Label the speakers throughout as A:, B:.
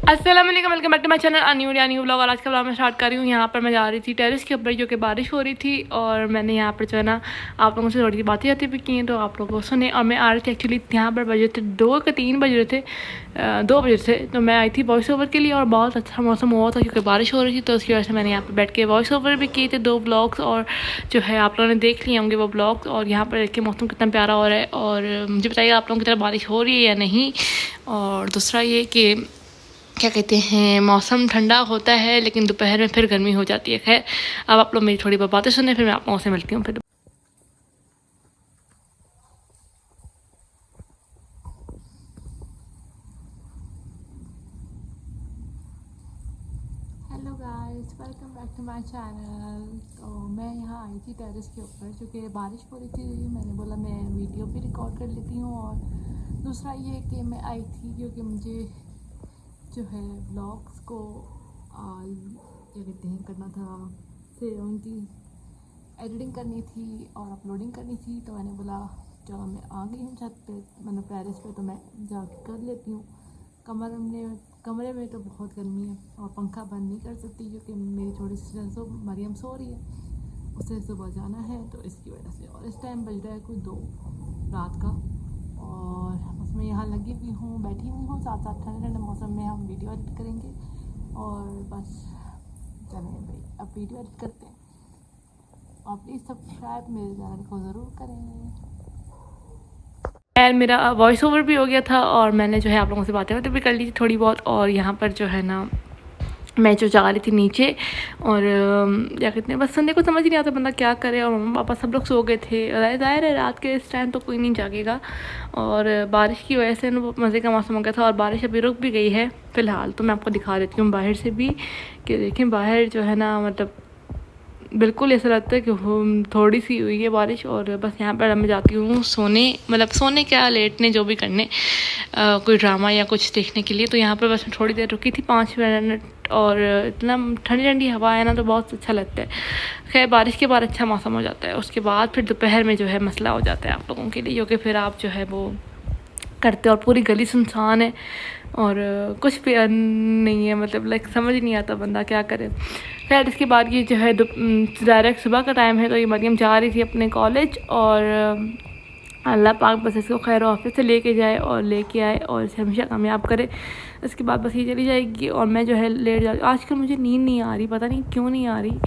A: अस्सलाम वालेकुम, welcome back to my channel new vlog. और आज का व्लॉग मैं स्टार्ट कर रही हूँ। यहाँ पर मैं जा रही थी टेरेस के ऊपर, जो कि बारिश हो रही थी, और मैंने यहाँ पर जो है ना आप लोगों से थोड़ी सी बातें जाती भी की हैं, तो आप लोगों को सुने। और मैं आ रही थी एक्चुअली, यहाँ पर बजे थे 2 के 3 बज रहे थे, 2 बजे थे, तो मैं आई थी वॉइस ओवर के लिए। और बहुत अच्छा मौसम हुआ था क्योंकि बारिश हो रही थी, तो उसकी वजह से मैंने यहाँ पर बैठ के वॉइस ओवर भी किए थे 2 ब्लॉग्स, और जो है आप लोगों ने देख लिए होंगे वो ब्लॉग्स। और यहाँ पर देखिए मौसम कितना प्यारा हो रहा है, और मुझे बताइए आप लोगों की तरफ बारिश हो रही है या नहीं। और दूसरा ये कि क्या कहते हैं, मौसम ठंडा होता है लेकिन दोपहर में फिर गर्मी हो जाती है। खैर, अब आप लोग मेरी थोड़ी बहुत बातें सुने, फिर मैं आप लोगों से मिलती हूँ फिर। Hello guys, welcome back to my channel. तो मैं यहाँ आई थी टेरेस के ऊपर क्योंकि बारिश हो रही थी। मैंने बोला मैं वीडियो भी रिकॉर्ड कर लेती हूँ। और दूसरा ये कि मैं आई थी क्योंकि मुझे जो है व्लॉग्स को क्या कहते हैं करना था, फिर उनकी एडिटिंग करनी थी और अपलोडिंग करनी थी। तो मैंने बोला चलो मैं आ गई हूँ छत पे, मतलब टेरेस पे, तो मैं जाके कर लेती हूँ। कमरे में तो बहुत गर्मी है और पंखा बंद नहीं कर सकती क्योंकि मेरी छोटी सिस्टर मरियम सो रही है, उसे सुबह जाना है, तो इसकी वजह से। और इस टाइम बज रहा है कोई 2 रात का, और बस मैं यहाँ लगी हुई हूँ, बैठी हुई हूँ। साथ साथ ठंडे ठंडे मौसम में हम वीडियो एडिट करेंगे, और बस चलें भाई अब वीडियो एडिट करते हैं। और प्लीज़ सब्सक्राइब मेरे चैनल को ज़रूर करें। खैर, मेरा वॉइस ओवर भी हो गया था, और मैंने जो है आप लोगों से बातें भी कर ली थी थोड़ी बहुत। और यहाँ पर जो है ना मैं जो जा रही थी नीचे, और क्या कहते हैं, बस संडे को समझ नहीं आता बंदा क्या करे। और मम्मा पापा सब लोग सो गए थे, ज़ाहिर है रात के इस टाइम तो कोई नहीं जागेगा। और बारिश की वजह से ना मज़े का मौसम हो गया था, और बारिश अभी रुक भी गई है फ़िलहाल। तो मैं आपको दिखा देती हूँ बाहर से भी कि देखें बाहर जो है ना, मतलब बिल्कुल ऐसा लगता है कि थोड़ी सी हुई है बारिश। और बस यहाँ पर मैं जाती हूँ सोने, मतलब सोने क्या, लेटने, जो भी करने, कोई ड्रामा या कुछ देखने के लिए। तो यहाँ पर बस मैं थोड़ी देर रुकी थी, 5 मिनट, और इतना ठंडी ठंडी हवा है ना, तो बहुत अच्छा लगता है। खैर, बारिश के बाद अच्छा मौसम हो जाता है, उसके बाद फिर दोपहर में जो है मसला हो जाता है आप लोगों के लिए, क्योंकि फिर आप जो है वो करते, और पूरी गली सुनसान है, और कुछ भी नहीं है, मतलब लाइक समझ नहीं आता बंदा क्या करे। खैर, इसके बाद ये जो है डायरेक्ट सुबह का टाइम है, तो ये मरियम जा रही थी अपने कॉलेज, और अल्लाह पाक बस इसको खैर ऑफिस से लेके जाए और लेके आए, और इसे हमेशा कामयाब करे। इसके बाद बस ये चली जाएगी, और मैं जो है लेट जा, आजकल मुझे नींद नहीं आ रही, पता नहीं क्यों नहीं आ रही।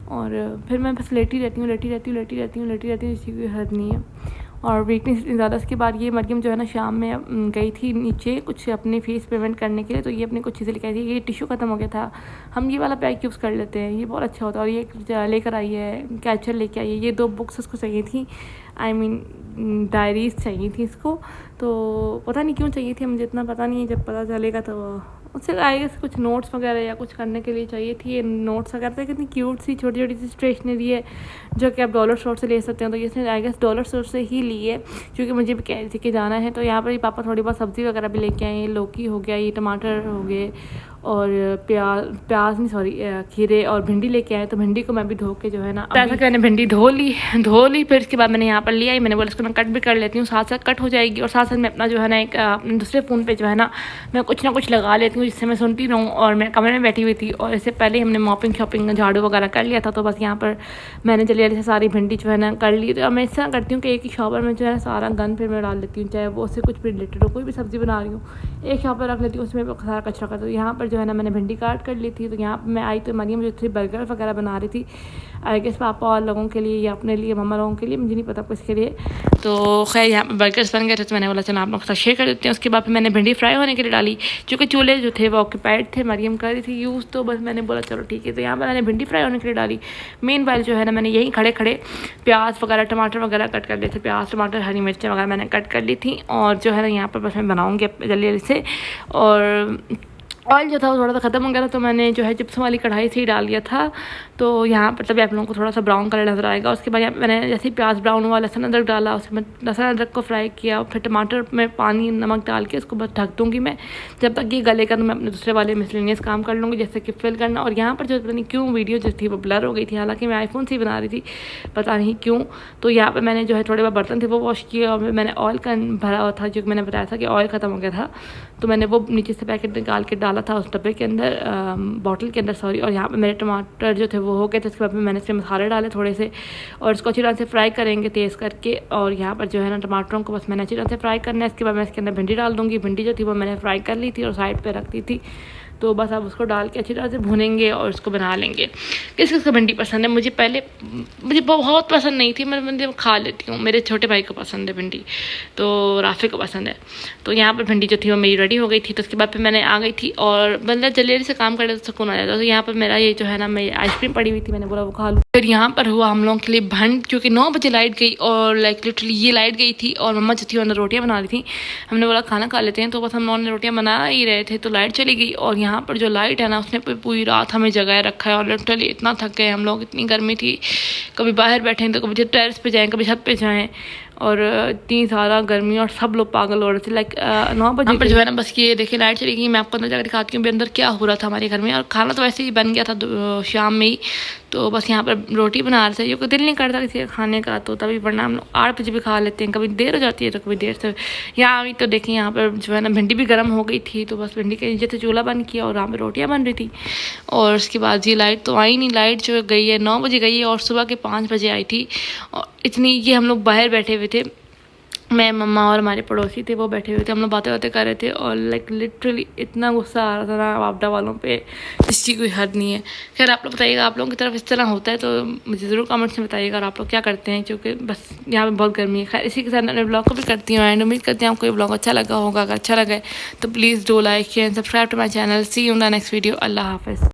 A: और फिर मैं बस लेटी रहती हूँ, इसी की हद नहीं है। और वीकनेस इतनी ज़्यादा। इसके बाद ये मरियम जो है ना शाम में गई थी नीचे कुछ अपनी फ़ीस पेमेंट करने के लिए, तो ये अपनी कुछ चीज़ें लेकर आई थी। ये टिश्यू ख़त्म हो गया था, हम ये वाला पैक यूज़ कर लेते हैं, ये बहुत अच्छा होता है। और ये लेकर आई है, कैचर लेके आई है। ये 2 बुक्स उसको चाहिए थी, आई मीन डायरीज़ चाहिए थी इसको। तो पता नहीं क्यों चाहिए थी, मुझे इतना पता नहीं है, जब पता चलेगा तो उससे आई गेस कुछ नोट्स वगैरह या कुछ करने के लिए चाहिए थी। ये नोट्स वगैरह तो कितनी क्यूट सी छोटी छोटी सी स्टेशनरी है, जो कि आप डॉलर स्टोर से ले सकते हैं। तो ये आई गेस डॉलर स्टोर से ही ली है, क्योंकि मुझे भी कह रही थी कि जाना है। तो यहाँ पर ही पापा थोड़ी बहुत सब्ज़ी वगैरह भी लेके आए हैं, लौकी हो गया, ये टमाटर हो गए, और प्याज नहीं, सॉरी, खीरे और भिंडी लेके आए। तो भिंडी को मैं भी धो के जो है ना, ऐसा कि मैंने भिंडी धो ली। फिर इसके बाद मैंने यहाँ पर लिया, मैंने बोला इसको मैं कट भी कर लेती हूँ, साथ साथ कट हो जाएगी। और साथ साथ मैं अपना जो है ना एक अपने दूसरे फ़ोन पे जो है ना मैं कुछ ना कुछ लगा लेती हूँ, जिससे मैं सुनती रहूँ। और मैं कमरे में बैठी हुई थी, और इससे पहले ही हमने मॉपिंग शॉपिंग झाड़ू वगैरह कर लिया था। तो बस यहाँ पर मैंने जल्दी जल्दी से सारी भिंडी जो है ना कर ली। तो मैं इस तरह करती हूँ कि एक ही शॉपर में जो है सारा गन फिर मैं डाल लेती हूँ, चाहे वो उससे कुछ भी रिलेटेड हो, कोई भी सब्ज़ी बना रही हूँ एक शॉपर रख लेती हूँ, उसमें सारा कचरा कर। तो यहाँ पर जो है ना मैंने भिंडी काट कर ली थी। तो यहाँ पर मैं आई तो मरियम जो थी बर्गर वगैरह बना रही थी, आई गेस पापा और लोगों के लिए या अपने लिए, मम्मा लोगों के लिए, मुझे नहीं पता किसके लिए। तो खैर यहाँ पर बर्गर्स बन गए थे, तो मैंने बोला चलो आप लोग के साथ शेयर कर देते हैं। उसके बाद फिर मैंने भिंडी फ्राई होने के लिए डाली, क्योंकि चूल्हे जो थे वो ऑक्यूपाइड थे, मरियम कर रही थी यूज़, तो बस मैंने बोला चलो ठीक है। तो यहाँ पर मैंने भिंडी फ्राई होने के लिए डाली। मेन वाइल जो है ना मैंने यहीं खड़े खड़े प्याज वगैरह टमाटर वगैरह कट कर लिए थे, प्याज टमाटर हरी मिर्चें वगैरह मैंने कट कर ली थी। और जो है ना यहाँ पर बस मैं बनाऊँगी जल्दी जल्दी से। और ऑयल जो था वो थोड़ा सा ख़त्म हो गया था, तो मैंने जो है चिप्स वाली कढ़ाई से ही डाल दिया था। तो यहाँ पर तभी आप लोगों को थोड़ा सा ब्राउन कलर नज़र आएगा। उसके बाद मैंने जैसे ही प्याज ब्राउन हुआ, लहसुन अदरक डाला, उसमें लहसुन अदरक को फ्राई किया, फिर टमाटर में पानी नमक डाल के उसको बस ढक दूँगी मैं, जब तक ये गलेगा। तो मैं अपने दूसरे वाले मिसलेनियस काम कर लूँगी, जैसे कि फिल करना। और यहाँ पर जो पता नहीं क्यों वीडियो जो थी वो ब्लर हो गई थी, हालांकि मैं आईफोन से ही बना रही थी, पता नहीं क्यों। तो यहाँ पर मैंने जो है थोड़े बहुत बर्तन थे वो वॉश किए, और मैंने ऑयल का भरा हुआ था, जो मैंने बताया था कि ऑयल ख़त्म हो गया था।
B: तो मैंने वो नीचे से पैकेट निकाल के डाला था उस डब्बे के अंदर, बॉटल के अंदर सॉरी। और यहाँ पे मेरे टमाटर जो थे वो हो गए थे। उसके बाद में मैंने इसमें मसाले डाले थोड़े से और इसको अच्छी तरह से फ्राई करेंगे तेज़ करके। और यहाँ पर जो है ना टमाटरों को बस मैंने अच्छी तरह से फ्राई करना है। इसके बाद मैं इसके अंदर भिंडी डाल दूँगी। भिंडी जो थी वो मैंने फ्राई कर ली थी और साइड पर रख दी थी। तो बस आप उसको डाल के अच्छी तरह से भुनेंगे और उसको बना लेंगे। किस किस को भिंडी पसंद है? मुझे बहुत पसंद नहीं थी, मैं खा लेती हूँ। मेरे छोटे भाई को पसंद है भिंडी, तो राफे को पसंद है। तो यहाँ पर भिंडी जो थी वो मेरी रेडी हो गई थी। तो उसके बाद फिर मैंने आ गई थी और मतलब जल्दी से काम कर तो सुकून आ जाता। तो यहाँ पर मेरा ये जो है ना, मेरी आइसक्रीम पड़ी हुई थी, मैंने बोला वो खा लूँ। फिर यहाँ पर हुआ हम लोगों के लिए भंड, क्योंकि 9 बजे लाइट गई और लाइक लिटरली ये लाइट गई थी और मम्मा जो थी उन्होंने रोटियाँ बना रही थी। हमने बोला खाना खा लेते हैं, तो बस हम लोगों ने रोटियाँ बना ही रहे थे तो लाइट चली गई। और यहाँ पर जो लाइट है ना, उसने पूरी रात हमें जगाए रखा है और लिटरली इतना थक गए हम लोग, इतनी गर्मी थी। कभी बाहर बैठे तो कभी टेरेस पे जाएँ, कभी छत पे जाएँ, और इतनी ज़्यादा गर्मी और सब लोग पागल हो रहे थे। लाइक 9 बजे पर जो है ना, बस ये देखिए लाइट चली गई। मैं आपको अंदर जाकर दिखाती हूँ अंदर क्या हो रहा था हमारे घर में। और खाना तो वैसे ही बन गया था शाम में ही। तो बस यहाँ पर रोटी बना रहे थे, क्योंकि दिल नहीं करता किसी खाने का, तो तभी वरना हम लोग 8 बजे भी खा लेते हैं। कभी देर हो जाती है तो कभी देर से यहाँ आई। तो देखिए यहाँ पर जो है ना भिंडी भी गर्म हो गई थी, तो बस भिंडी के नीचे से चूल्हा बंद किया और यहाँ पर रोटियाँ बन रही थी। और उसके बाद ये लाइट तो आई नहीं, लाइट जो गई है 9 बजे गई है और सुबह के 5 बजे आई थी। और इतनी ये हम लोग बाहर बैठे हुए थे, मैं मम्मा और हमारे पड़ोसी थे वो बैठे हुए थे, हम लोग बातें कर रहे थे। और लाइक लिटरली इतना गुस्सा आ रहा था ना आपदा वालों पे, इसकी कोई हद नहीं है। खैर आप लोग बताइएगा, आप लोगों की तरफ इस तरह होता है तो मुझे ज़रूर कमेंट्स में बताइएगा। और आप लोग क्या करते हैं, क्योंकि बस यहाँ पे बहुत गर्मी है। खैर इसी के साथ मैं ब्लॉग को भी करती हूँ एंड उम्मीद करती हूँ आपको ये ब्लॉग अच्छा लगा होगा। अगर अच्छा लगे तो please do like share and subscribe to my channel. See you in the next video. अल्लाह हाफ़िज़।